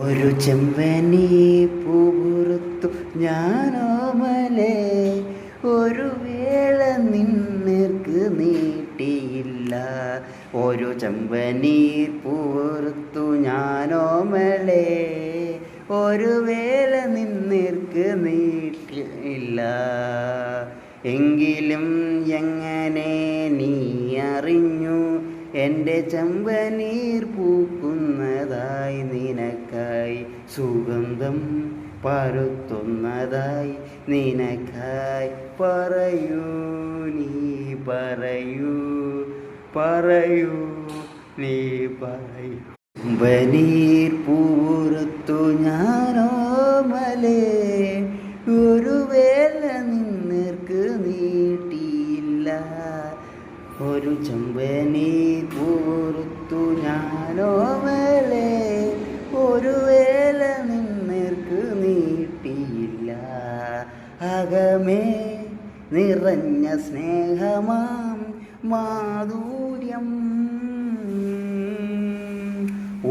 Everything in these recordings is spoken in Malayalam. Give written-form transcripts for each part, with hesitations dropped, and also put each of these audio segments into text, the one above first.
ഒരു ചെമ്പനി പൂപുറത്തു ഞാനോമലേ, ഒരു വേള നിന്നേർക്ക് നീട്ടിയില്ല. ഒരു ചെമ്പനീർ പൂപുറത്തു ഞാനോമലേ, ഒരു വേള നിന്നേർക്ക് നീട്ടിയില്ല. എങ്കിലും എങ്ങനെ നീ അറിഞ്ഞു എൻ്റെ ചെമ്പനീർ പൂക്കുന്നതായി, നിനക്കായി സുഗന്ധം പരത്തുന്നതായി, നിനക്കായി പറയൂ നീ പറയൂ പറയൂ നീ പറയൂ. ചെമ്പനീർ പൂരത്തു ഞാനോമലേ, ഒരു വേള നിന്നേർക്ക് നീട്ടിയില്ല. ഒരു ചെമ്പനീർ പൂരത്തു ഞാനോമലേ, ഒരു വേള നിന്നേർക്ക് നീട്ടിയില്ല. അകമേ നിറഞ്ഞ സ്നേഹമാം മാധുര്യം,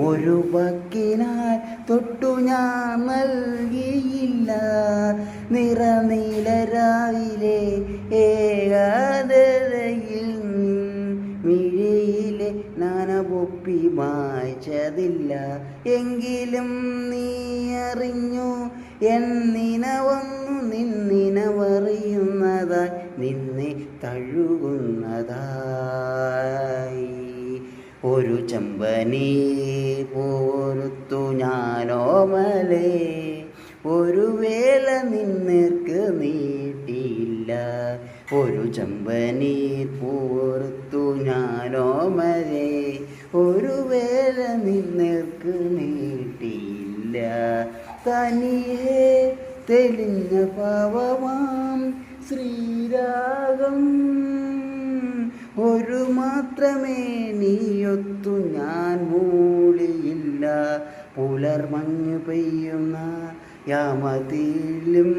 ഒരു വക്കിനാൽ തൊട്ടു ഞാൻ നൽകിയില്ല. നിറനീലരാവിലെ ഏകാന്തതയിൽ മിഴിയിലെ നനവൊപ്പി മായ്ച്ചതില്ല. എങ്കിലും നീ അറിഞ്ഞു എന്നിനവന്നു നിന്നിനവറിയുന്നതായി, നിന്നെ തഴുകുന്നതായി. ഒരു ചെമ്പനീർ പൂരത്തു ഞാനോമലേ, ഒരു വേള നിന്നേർക്ക് നീട്ടിയില്ല. ഒരു ചെമ്പനീർ പൂരത്തു ഞാനോമലേ, ഒരു വേള നിന്നേർക്ക് നീട്ടിയില്ല. തനിയെ തെളിഞ്ഞ പാവമാം ശ്രീരാഗം, ഒരു മാത്രമേ നീയൊത്തു ഞാൻ മൂളിയില്ല. പുലർമഞ്ഞു പെയ്യുന്ന യാമത്തിലും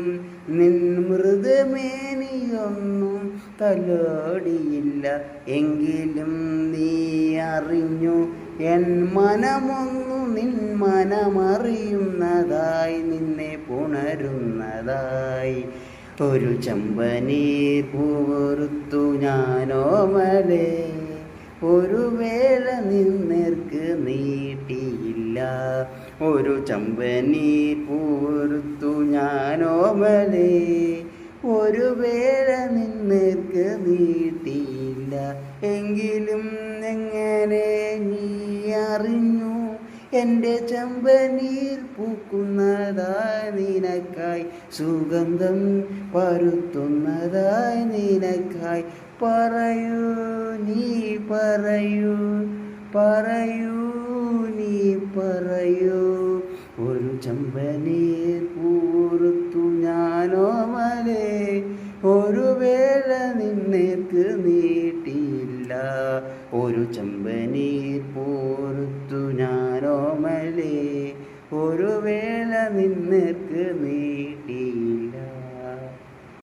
നിൻ മൃദുമേനിയൊന്നും തലോടിയില്ല. എങ്കിലും നീ അറിഞ്ഞു എൻ മനമൊന്നു നിൻ മനമറിയുന്നതായി, നിന്നെ പുണരുന്നതായി. ഒരു ചെമ്പനീർ പൂരത്തു ഞാനോമലേ, ഒരു വേള നിന്നേർക്ക് നീട്ടിയില്ല. ഒരു ചെമ്പനീർ പൂരത്തു ഞാനോമലേ, ഒരു വേള നിന്നേർക്ക് നീട്ടിയില്ല. എങ്കിലും എങ്ങനെ നീ അറിഞ്ഞു എൻ്റെ ചെമ്പനീർ പൂക്കുന്നതായി, നിനക്കായി സുഗന്ധം പരത്തുന്നതായി, നിനക്കായി പറയൂ നീ പറയൂ പറയൂ നീ പറയൂ. ഒരു ചെമ്പനീർ പൂരത്തു ഞാനോമലേ, ഒരു വേള നിന്നേർക്ക് നീട്ടിയില്ല. ഒരു ചെമ്പനീർ പൂരത്തു ഞാനോമലേ, ഒരു വേള നിന്നേർക്ക് നീട്ടിയില്ല.